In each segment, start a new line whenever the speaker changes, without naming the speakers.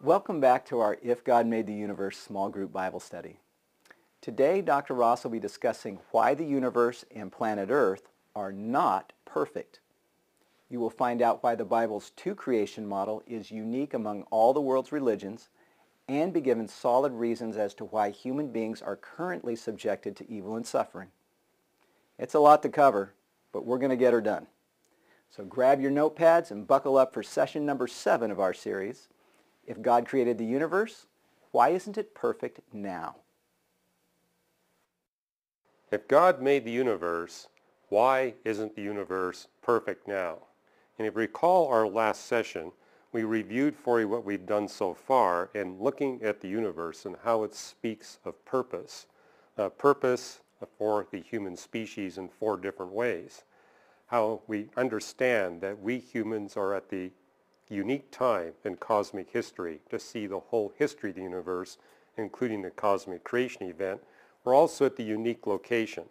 Welcome back to our If God Made the Universe small group Bible study. Today, Dr. Ross will be discussing why the universe and planet Earth are not perfect. You will find out why the Bible's two-creation model is unique among all the world's religions and be given solid reasons as to why human beings are currently subjected to evil and suffering. It's a lot to cover, but we're going to get her done. So grab your notepads and buckle up for session number 7 of our series. If God created the universe, why isn't it perfect now?
If God made the universe, why isn't the universe perfect now? And if you recall our last session, we reviewed for you what we've done so far in looking at the universe and how it speaks of purpose. Purpose for the human species in 4 different ways. How we understand that we humans are at the unique time in cosmic history to see the whole history of the universe, including the cosmic creation event. We're also at the unique location.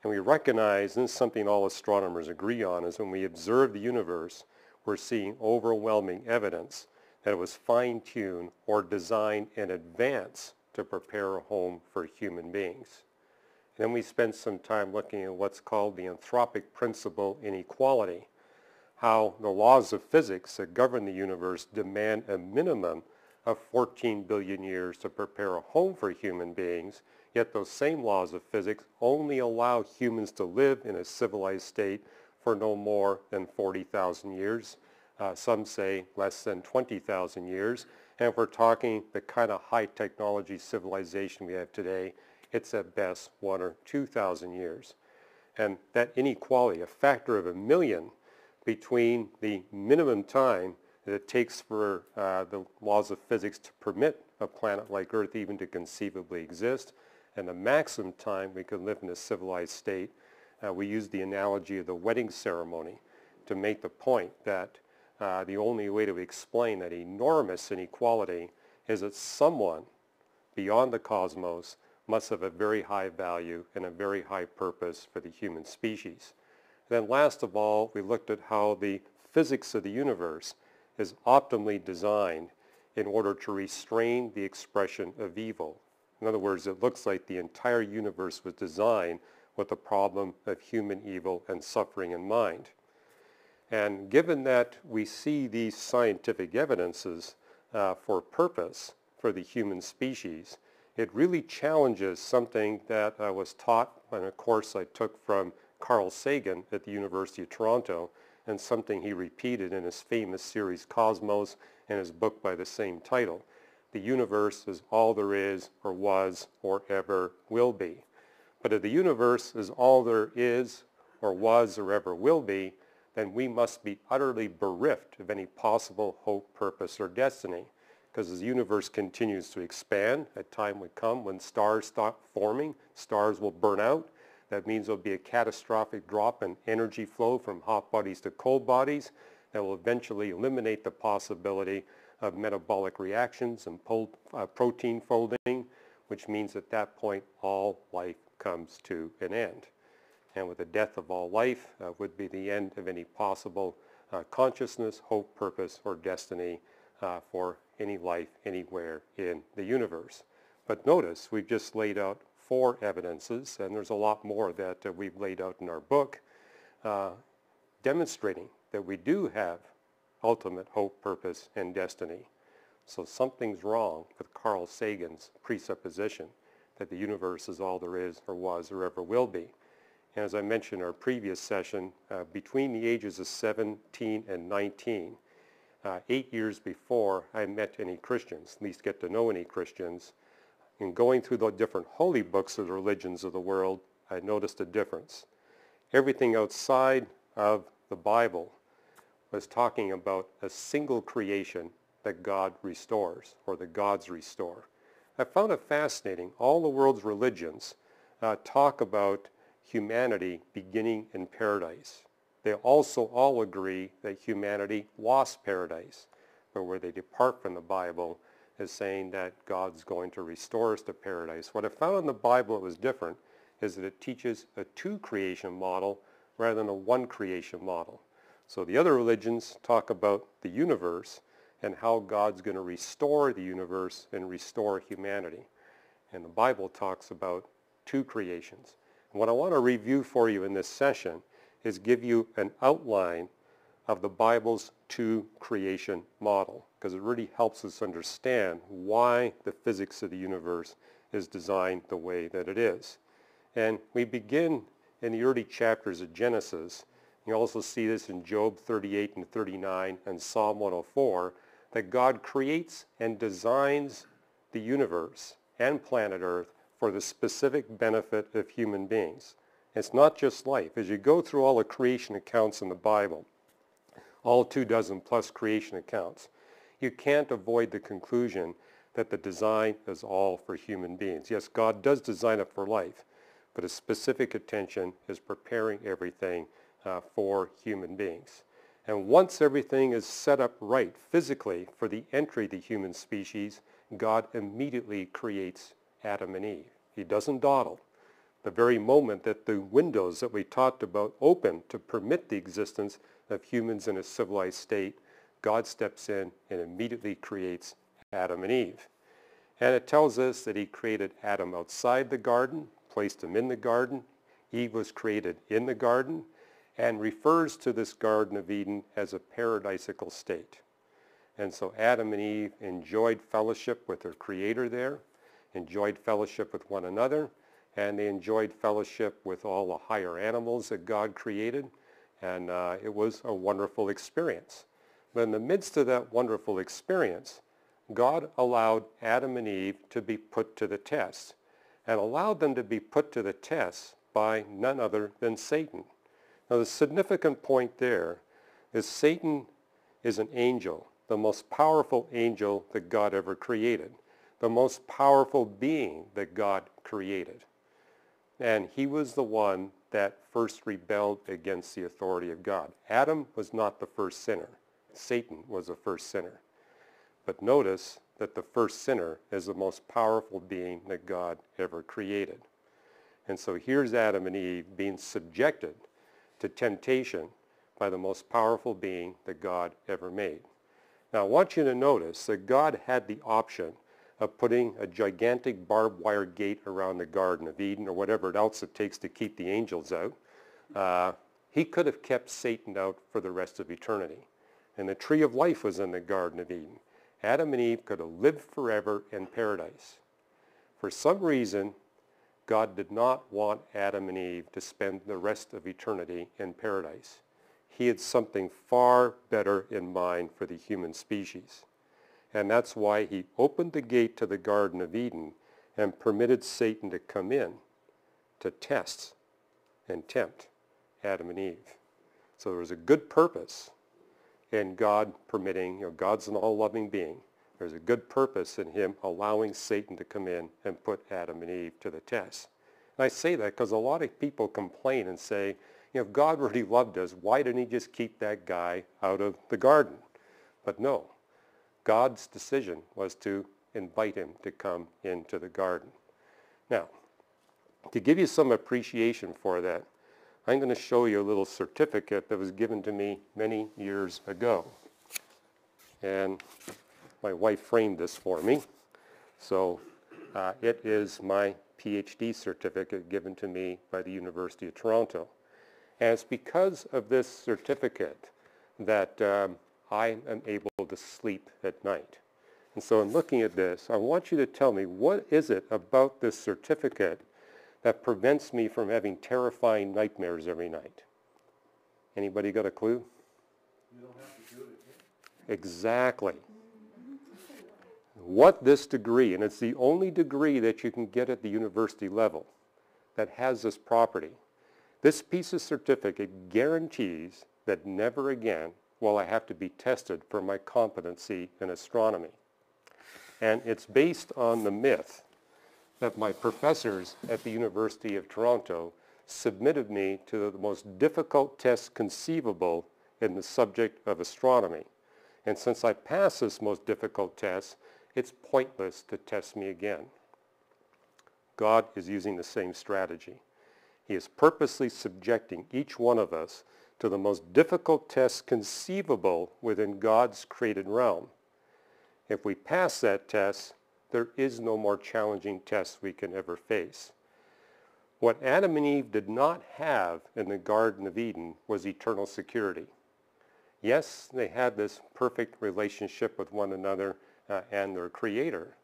And we recognize, and this is something all astronomers agree on, is when we observe the universe, we're seeing overwhelming evidence that it was fine-tuned or designed in advance to prepare a home for human beings. And then we spent some time looking at what's called the anthropic principle in equality, how the laws of physics that govern the universe demand a minimum of 14 billion years to prepare a home for human beings, yet those same laws of physics only allow humans to live in a civilized state for no more than 40,000 years. Some say less than 20,000 years. And if we're talking the kind of high technology civilization we have today, it's at best 1,000 or 2,000 years. And that inequality, a factor of 1 million, between the minimum time that it takes for the laws of physics to permit a planet like Earth even to conceivably exist, and the maximum time we could live in a civilized state. We use the analogy of the wedding ceremony to make the point that the only way to explain that enormous inequality is that someone beyond the cosmos must have a very high value and a very high purpose for the human species. Then last of all, we looked at how the physics of the universe is optimally designed in order to restrain the expression of evil. In other words, it looks like the entire universe was designed with the problem of human evil and suffering in mind. And given that we see these scientific evidences for purpose for the human species, it really challenges something that was taught in a course I took from Carl Sagan at the University of Toronto, and something he repeated in his famous series Cosmos and his book by the same title. The universe is all there is or was or ever will be. But if the universe is all there is or was or ever will be, then we must be utterly bereft of any possible hope, purpose, or destiny. Because as the universe continues to expand, a time would come when stars stop forming, stars will burn out. That means there'll be a catastrophic drop in energy flow from hot bodies to cold bodies that will eventually eliminate the possibility of metabolic reactions and protein folding, which means at that point all life comes to an end. And with the death of all life would be the end of any possible consciousness, hope, purpose, or destiny for any life anywhere in the universe. But notice we've just laid out 4 evidences, and there's a lot more that we've laid out in our book, demonstrating that we do have ultimate hope, purpose, and destiny. So something's wrong with Carl Sagan's presupposition that the universe is all there is or was or ever will be. And as I mentioned in our previous session, between the ages of 17 and 19, 8 years before I met any Christians, at least get to know any Christians, in going through the different holy books of the religions of the world, I noticed a difference. Everything outside of the Bible was talking about a single creation that God restores, or the gods restore. I found it fascinating. All the world's religions talk about humanity beginning in paradise. They also all agree that humanity lost paradise, but where they depart from the Bible is saying that God's going to restore us to paradise. What I found in the Bible that was different is that it teaches a 2 creation model rather than a 1 creation model. So the other religions talk about the universe and how God's going to restore the universe and restore humanity. And the Bible talks about two creations. And what I want to review for you in this session is give you an outline of the Bible's two creation model, because it really helps us understand why the physics of the universe is designed the way that it is. And we begin in the early chapters of Genesis. You also see this in Job 38 and 39 and Psalm 104, that God creates and designs the universe and planet Earth for the specific benefit of human beings. It's not just life. As you go through all the creation accounts in the Bible, all 24 plus creation accounts, you can't avoid the conclusion that the design is all for human beings. Yes, God does design it for life, but a specific attention is preparing everything for human beings. And once everything is set up right physically for the entry of the human species, God immediately creates Adam and Eve. He doesn't dawdle. The very moment that the windows that we talked about open to permit the existence of humans in a civilized state, God steps in and immediately creates Adam and Eve. And it tells us that he created Adam outside the garden, placed him in the garden. Eve was created in the garden, and refers to this Garden of Eden as a paradisical state. And so Adam and Eve enjoyed fellowship with their Creator there, enjoyed fellowship with one another, and they enjoyed fellowship with all the higher animals that God created, and it was a wonderful experience. But in the midst of that wonderful experience, God allowed Adam and Eve to be put to the test, and allowed them to be put to the test by none other than Satan. Now the significant point there is Satan is an angel, the most powerful angel that God ever created, the most powerful being that God created. And he was the one that first rebelled against the authority of God. Adam was not the first sinner. Satan was the first sinner. But notice that the first sinner is the most powerful being that God ever created. And so here's Adam and Eve being subjected to temptation by the most powerful being that God ever made. Now I want you to notice that God had the option of putting a gigantic barbed wire gate around the Garden of Eden or whatever else it takes to keep the angels out. He could have kept Satan out for the rest of eternity. And the tree of life was in the Garden of Eden. Adam and Eve could have lived forever in paradise. For some reason, God did not want Adam and Eve to spend the rest of eternity in paradise. He had something far better in mind for the human species. And that's why he opened the gate to the Garden of Eden and permitted Satan to come in to test and tempt Adam and Eve. So there was a good purpose in God permitting, God's an all-loving being. There's a good purpose in him allowing Satan to come in and put Adam and Eve to the test. And I say that because a lot of people complain and say, if God really loved us, why didn't he just keep that guy out of the garden? But no, God's decision was to invite him to come into the garden. Now, to give you some appreciation for that, I'm going to show you a little certificate that was given to me many years ago. And my wife framed this for me. So it is my PhD certificate given to me by the University of Toronto. And it's because of this certificate that I am able to sleep at night. And so in looking at this, I want you to tell me, what is it about this certificate that prevents me from having terrifying nightmares every night? Anybody got a clue?
You don't have to do it again.
Exactly. What this degree, and it's the only degree that you can get at the university level that has this property, this piece of certificate guarantees that never again will I have to be tested for my competency in astronomy. And it's based on the myth that my professors at the University of Toronto submitted me to the most difficult test conceivable in the subject of astronomy. And since I passed this most difficult test, it's pointless to test me again. God is using the same strategy. He is purposely subjecting each one of us to the most difficult test conceivable within God's created realm. If we pass that test, there is no more challenging test we can ever face. What Adam and Eve did not have in the Garden of Eden was eternal security. Yes, they had this perfect relationship with one another and their Creator,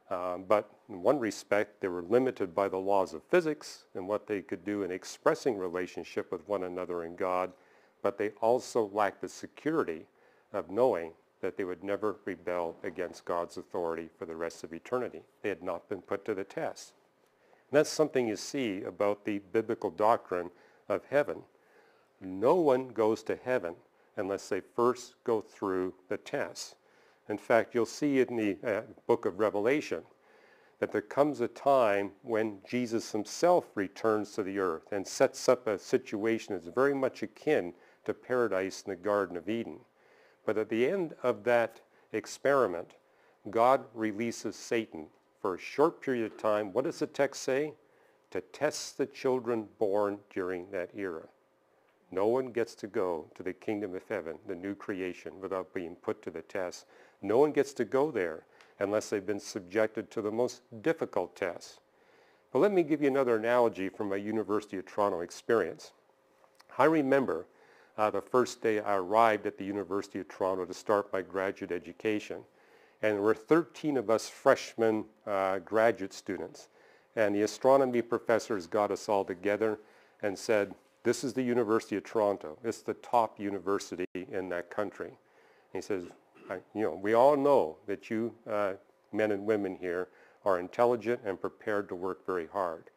but in one respect they were limited by the laws of physics and what they could do in expressing relationship with one another and God, but they also lacked the security of knowing that they would never rebel against God's authority for the rest of eternity. They had not been put to the test. And that's something you see about the biblical doctrine of heaven. No one goes to heaven unless they first go through the test. In fact, you'll see in the book of Revelation that there comes a time when Jesus himself returns to the earth and sets up a situation that's very much akin to paradise in the Garden of Eden. But at the end of that experiment, God releases Satan for a short period of time. What does the text say? To test the children born during that era. No one gets to go to the kingdom of heaven, the new creation, without being put to the test. No one gets to go there unless they've been subjected to the most difficult tests. But let me give you another analogy from my University of Toronto experience. I remember the first day I arrived at the University of Toronto to start my graduate education. And there were 13 of us freshman graduate students. And the astronomy professors got us all together and said, this is the University of Toronto. It's the top university in that country. And he says, we all know that you men and women here are intelligent and prepared to work very hard.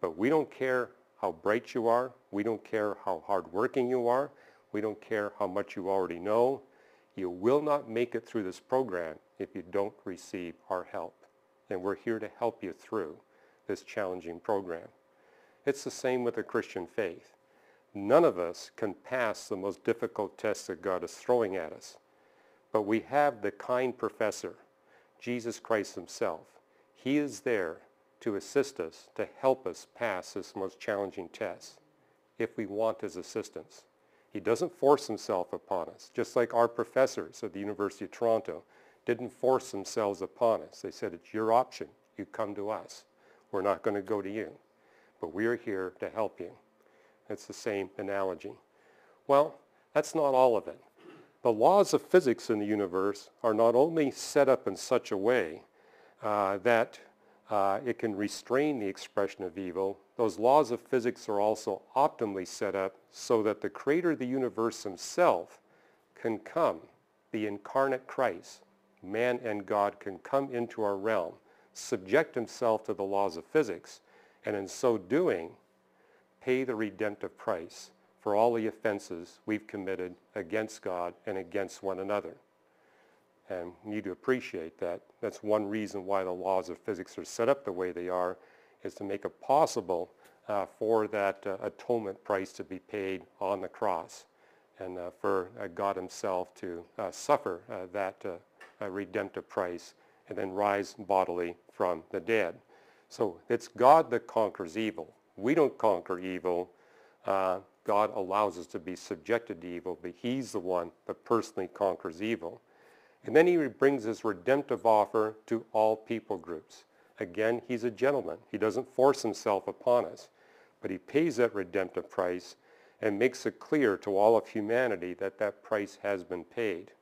But we don't care how bright you are. We don't care how hardworking you are. We don't care how much you already know. You will not make it through this program if you don't receive our help. And we're here to help you through this challenging program. It's the same with the Christian faith. None of us can pass the most difficult tests that God is throwing at us. But we have the kind professor, Jesus Christ himself. He is there to assist us, to help us pass this most challenging test if we want his assistance. He doesn't force himself upon us, just like our professors at the University of Toronto didn't force themselves upon us. They said, it's your option. You come to us. We're not going to go to you. But we are here to help you. It's the same analogy. Well, that's not all of it. The laws of physics in the universe are not only set up in such a way that it can restrain the expression of evil, those laws of physics are also optimally set up so that the creator of the universe himself can come, the incarnate Christ, man and God can come into our realm, subject himself to the laws of physics, and in so doing, pay the redemptive price for all the offenses we've committed against God and against one another. And you need to appreciate that. That's one reason why the laws of physics are set up the way they are, is to make it possible for that atonement price to be paid on the cross, and for God himself to suffer that redemptive price and then rise bodily from the dead. So it's God that conquers evil. We don't conquer evil. God allows us to be subjected to evil, but he's the one that personally conquers evil. And then he brings his redemptive offer to all people groups. Again, he's a gentleman. He doesn't force himself upon us, but he pays that redemptive price and makes it clear to all of humanity that that price has been paid.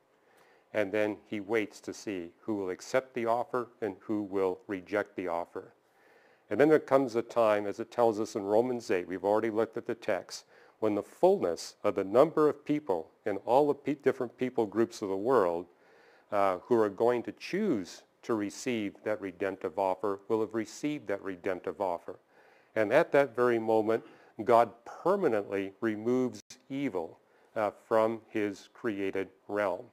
And then he waits to see who will accept the offer and who will reject the offer. And then there comes a time, as it tells us in Romans 8, we've already looked at the text, when the fullness of the number of people in all the different people groups of the world who are going to choose to receive that redemptive offer will have received that redemptive offer. And at that very moment, God permanently removes evil from his created realm.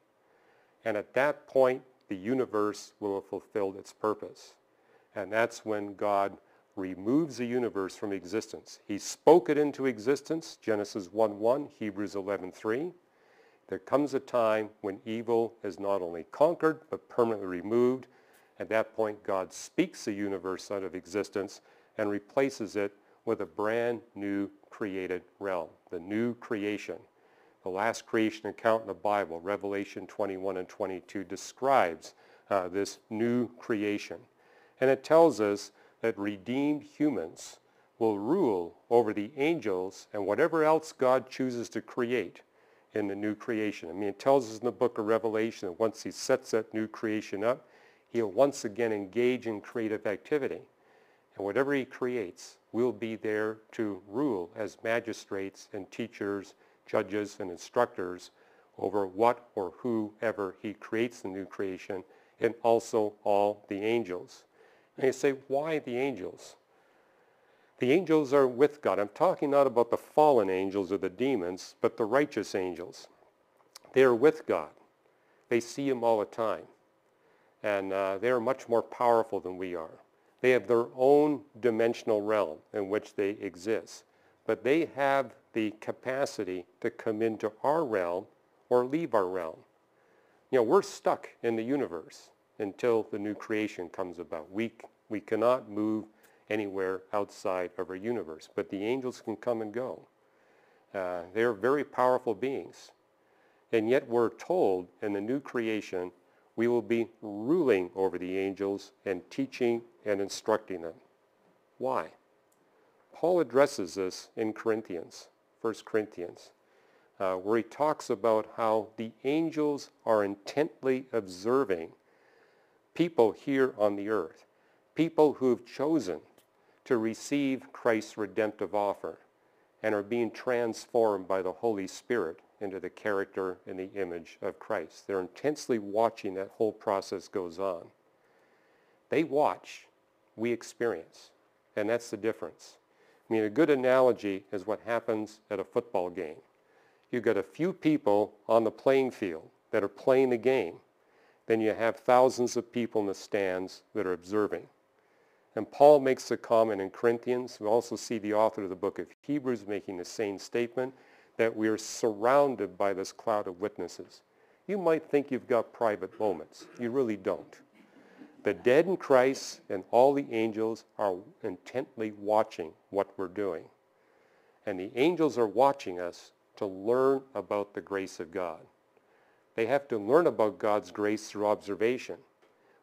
And at that point, the universe will have fulfilled its purpose. And that's when God removes the universe from existence. He spoke it into existence, Genesis 1:1, Hebrews 11:3. There comes a time when evil is not only conquered, but permanently removed. At that point, God speaks the universe out of existence and replaces it with a brand new created realm, the new creation. The last creation account in the Bible, Revelation 21 and 22, describes this new creation. And it tells us that redeemed humans will rule over the angels and whatever else God chooses to create in the new creation. I mean, it tells us in the book of Revelation that once he sets that new creation up, he'll once again engage in creative activity. And whatever he creates, we'll be there to rule as magistrates and teachers, judges, and instructors over what or whoever he creates the new creation, and also all the angels. And you say, why the angels? The angels are with God. I'm talking not about the fallen angels or the demons, but the righteous angels. They are with God. They see him all the time. And they are much more powerful than we are. They have their own dimensional realm in which they exist. But they have the capacity to come into our realm or leave our realm. You know, we're stuck in the universe until the new creation comes about. We cannot move anywhere outside of our universe, but the angels can come and go. They're very powerful beings. And yet we're told in the new creation we will be ruling over the angels and teaching and instructing them. Why? Paul addresses this in Corinthians, 1 Corinthians, where he talks about how the angels are intently observing people here on the earth, people who've chosen to receive Christ's redemptive offer and are being transformed by the Holy Spirit into the character and the image of Christ. They're intensely watching that whole process goes on. They watch, we experience, and that's the difference. I mean, a good analogy is what happens at a football game. You've got a few people on the playing field that are playing the game. Then you have thousands of people in the stands that are observing. And Paul makes a comment in Corinthians. We also see the author of the book of Hebrews making the same statement, that we are surrounded by this cloud of witnesses. You might think you've got private moments. You really don't. The dead in Christ and all the angels are intently watching what we're doing. And the angels are watching us to learn about the grace of God. They have to learn about God's grace through observation.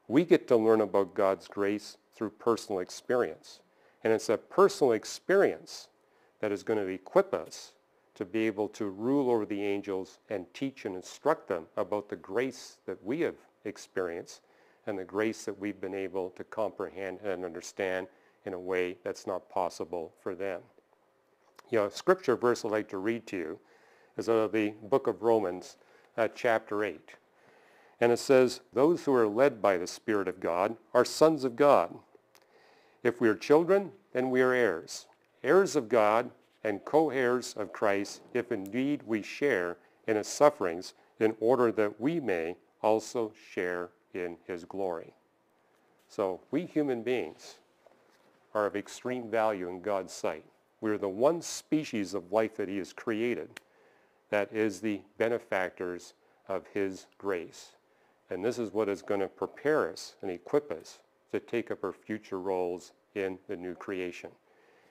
We get to learn about God's grace through personal experience. And it's that personal experience that is going to equip us to be able to rule over the angels and teach and instruct them about the grace that we have experienced and the grace that we've been able to comprehend and understand in a way that's not possible for them. You know, a scripture verse I'd like to read to you is out of the book of Romans, chapter 8. And it says, those who are led by the Spirit of God are sons of God. If we are children, then we are heirs, heirs of God and co-heirs of Christ, if indeed we share in his sufferings, in order that we may also share in his glory. So we human beings are of extreme value in God's sight. We are the one species of life that he has created that is the benefactors of his grace. And this is what is going to prepare us and equip us to take up our future roles in the new creation.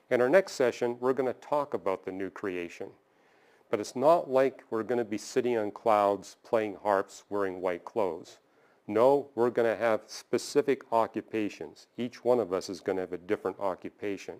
In our next session, we're going to talk about the new creation. But it's not like we're going to be sitting on clouds, playing harps, wearing white clothes. No, we're going to have specific occupations. Each one of us is going to have a different occupation.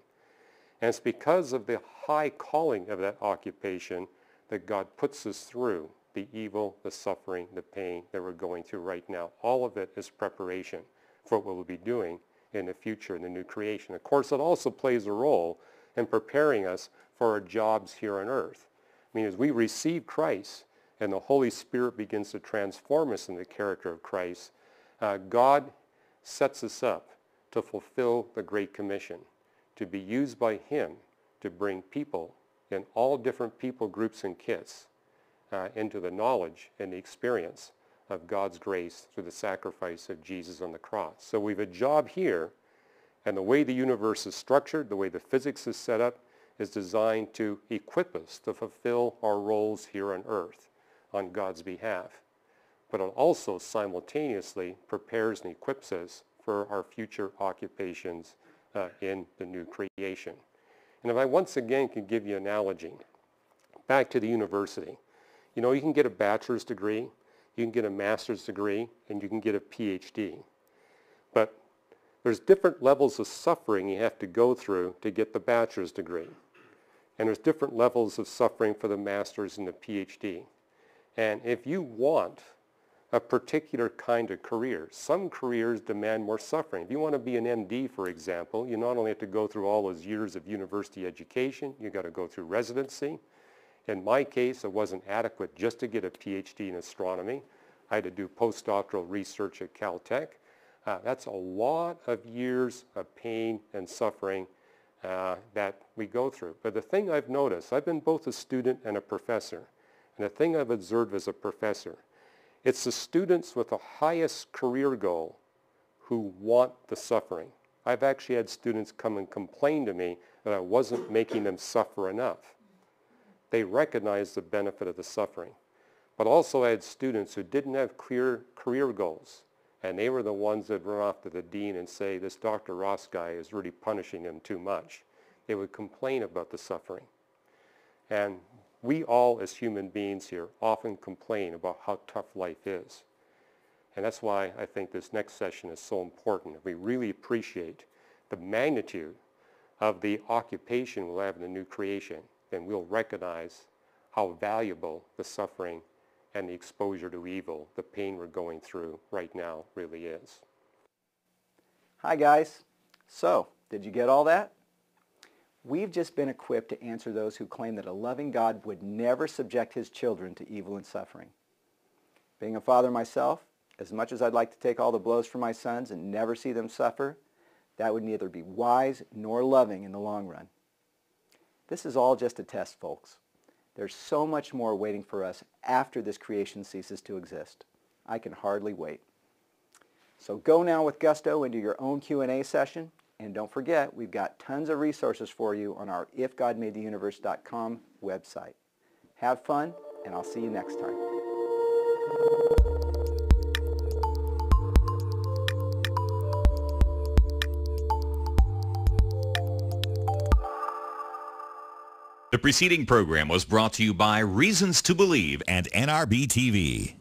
And it's because of the high calling of that occupation that God puts us through the evil, the suffering, the pain that we're going through right now. All of it is preparation for what we'll be doing in the future in the new creation. Of course, it also plays a role in preparing us for our jobs here on earth. I mean, as we receive Christ and the Holy Spirit begins to transform us in the character of Christ, God sets us up to fulfill the Great Commission, to be used by him to bring people in all different people groups and kits into the knowledge and the experience of God's grace through the sacrifice of Jesus on the cross. So we have a job here, and the way the universe is structured, the way the physics is set up, is designed to equip us to fulfill our roles here on earth on God's behalf. But it also simultaneously prepares and equips us for our future occupations in the new creation. And if I once again can give you an analogy, back to the university. You know, you can get a bachelor's degree, You can get a master's degree and you can get a PhD. But there's different levels of suffering you have to go through to get the bachelor's degree. And there's different levels of suffering for the master's and the PhD. And if you want a particular kind of career, some careers demand more suffering. If you want to be an MD, for example, you not only have to go through all those years of university education, you've got to go through residency. In my case, it wasn't adequate just to get a PhD in astronomy. I had to do postdoctoral research at Caltech. That's a lot of years of pain and suffering that we go through. But the thing I've noticed, I've been both a student and a professor, and the thing I've observed as a professor, it's the students with the highest career goal who want the suffering. I've actually had students come and complain to me that I wasn't making them suffer enough. They recognize the benefit of the suffering. But also I had students who didn't have clear career goals, and they were the ones that run off to the dean and say, this Dr. Ross guy is really punishing them too much. They would complain about the suffering. And we all as human beings here often complain about how tough life is. And that's why I think this next session is so important. If we really appreciate the magnitude of the occupation we'll have in the new creation, then we'll recognize how valuable the suffering and the exposure to evil, the pain we're going through right now really is.
Hi guys. So, did you get all that? We've just been equipped to answer those who claim that a loving God would never subject his children to evil and suffering. Being a father myself, as much as I'd like to take all the blows for my sons and never see them suffer, that would neither be wise nor loving in the long run. This is all just a test, folks. There's so much more waiting for us after this creation ceases to exist. I can hardly wait. So go now with gusto into your own Q&A session. And don't forget, we've got tons of resources for you on our ifgodmadetheuniverse.com website. Have fun, and I'll see you next time.
The preceding program was brought to you by Reasons to Believe and NRB TV.